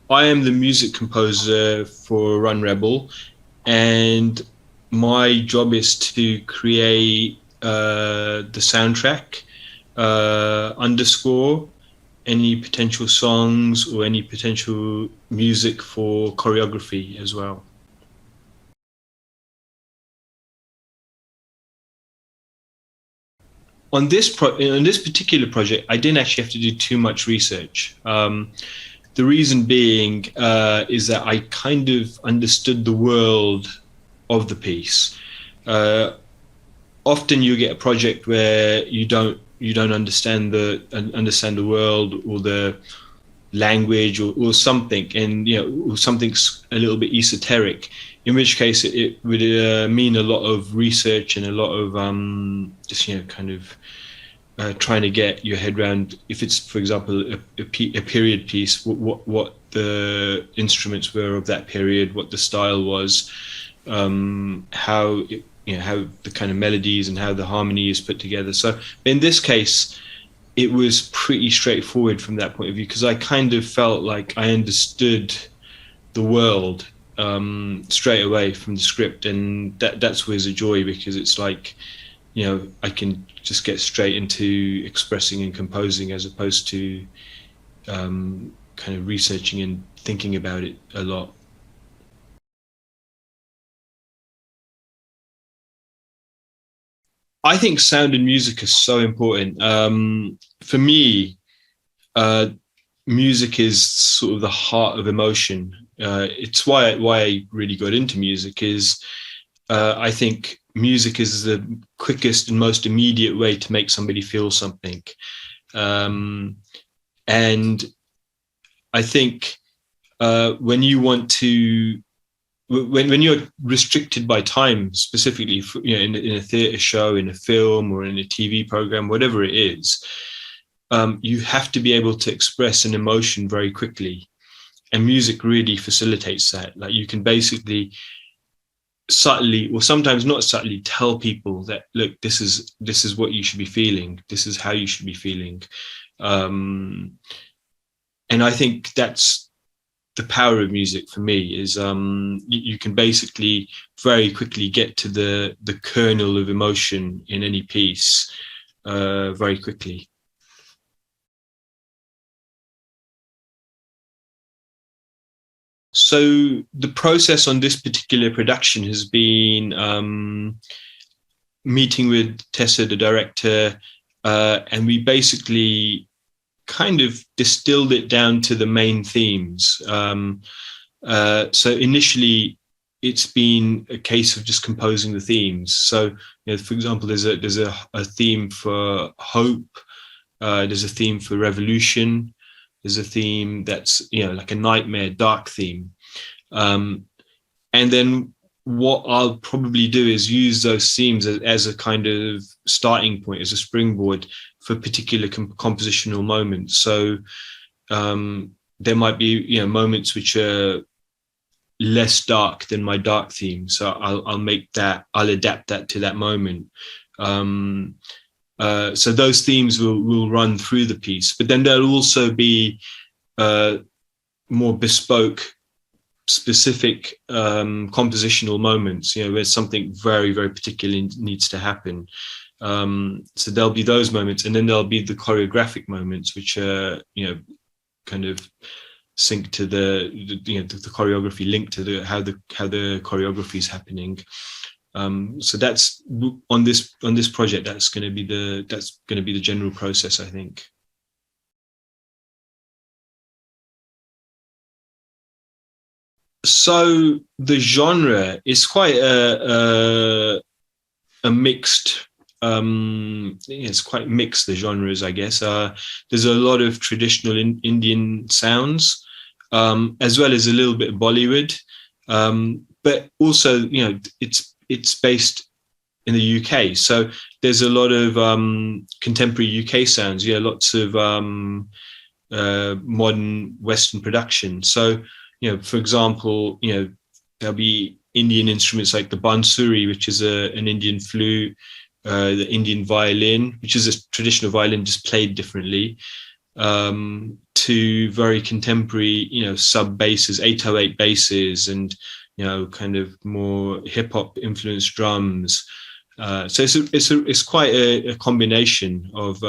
I am the music composer for Run Rebel, and my job is to create the soundtrack, underscore any potential songs or any potential music for choreography as well. On this particular project, I didn't actually have to do too much research. The reason being is that I kind of understood the world of the piece. Uh, Often you get a project where you don't understand the world or the language or something, and or something's a little bit esoteric, in which case it would mean a lot of research and a lot of just kind of trying to get your head around, if it's, for example, a period piece, what the instruments were of that period, what the style was, how how the kind of melodies and how the harmony is put together. So in this case, it was pretty straightforward from that point of view, because I kind of felt like I understood the world straight away from the script, and that's always a joy, because it's like, I can just get straight into expressing and composing, as opposed to kind of researching and thinking about it a lot. I think sound and music are so important. For me, uh, music is sort of the heart of emotion. It's why I really got into music. Is I think music is the quickest and most immediate way to make somebody feel something. Um, and I think when you want to, when you're restricted by time, specifically for, in a theatre show, in a film, or in a TV program, whatever it is, you have to be able to express an emotion very quickly, and music really facilitates that. Like, you can basically subtly, or sometimes not subtly, tell people that, look, this is what you should be feeling, this is how you should be feeling. um and I think that's the power of music for me, is you can basically very quickly get to the kernel of emotion in any piece very quickly. So the process on this particular production has been meeting with Tessa, the director, and we basically kind of distilled it down to the main themes. So initially, it's been a case of just composing the themes. So, for example, there's a theme for hope. There's a theme for revolution. There's a theme that's like a nightmare, dark theme. Um, and then what I'll probably do is use those themes as a kind of starting point, as a springboard for particular compositional moments. So there might be moments which are less dark than my dark theme, so I'll adapt that to that moment. Um, so those themes will run through the piece, but then there'll also be uh, more bespoke, specific compositional moments, where something very, very particular needs to happen. So there'll be those moments, and then there'll be the choreographic moments, which are, kind of sync to the choreography, linked to how the choreography is happening. So that's on this project. That's going to be the general process, I think. So the genre is quite a mixed. It's quite mixed, the genres, I guess. There's a lot of traditional Indian sounds, as well as a little bit of Bollywood, but also it's based in the UK, so there's a lot of contemporary UK sounds. Yeah, lots of modern Western production. So, for example, there'll be Indian instruments like the bansuri, which is an Indian flute, the Indian violin, which is a traditional violin just played differently. to very contemporary, sub basses, 808 basses, and kind of more hip hop influenced drums. So it's quite a combination of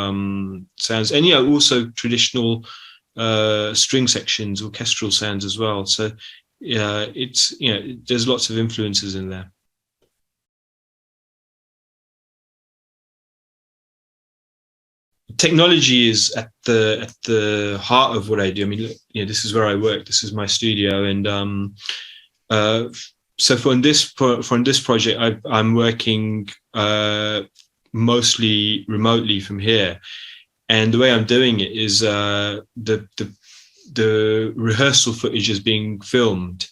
sounds, and also traditional string sections, orchestral sounds as well. So it's there's lots of influences in there. Technology is at the heart of what I do. I mean, this is where I work. This is my studio, and so for this project, I'm working mostly remotely from here, and the way I'm doing it is the rehearsal footage is being filmed,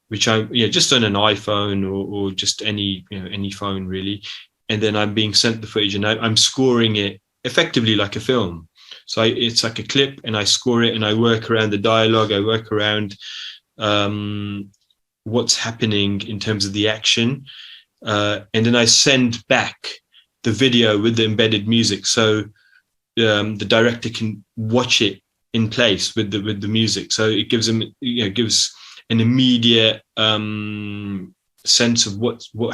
which I just on an iPhone or just any phone really, and then I'm being sent the footage, and I'm scoring it effectively like a film. So it's like a clip, and I score it, and I work around the dialogue. I work around what's happening in terms of the action, and then I send back the video with the embedded music, so the director can watch it in place with the music. So it gives them gives an immediate sense of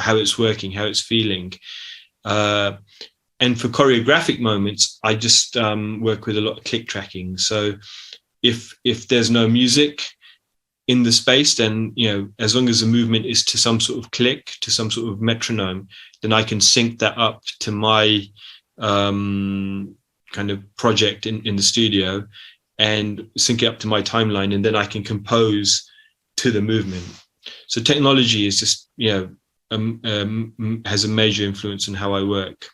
how it's working, how it's feeling. And for choreographic moments, I just work with a lot of click tracking. So if there's no music in the space, then as long as the movement is to some sort of click, to some sort of metronome, then I can sync that up to my kind of project in the studio, and sync it up to my timeline, and then I can compose to the movement. So technology is just has a major influence on how I work.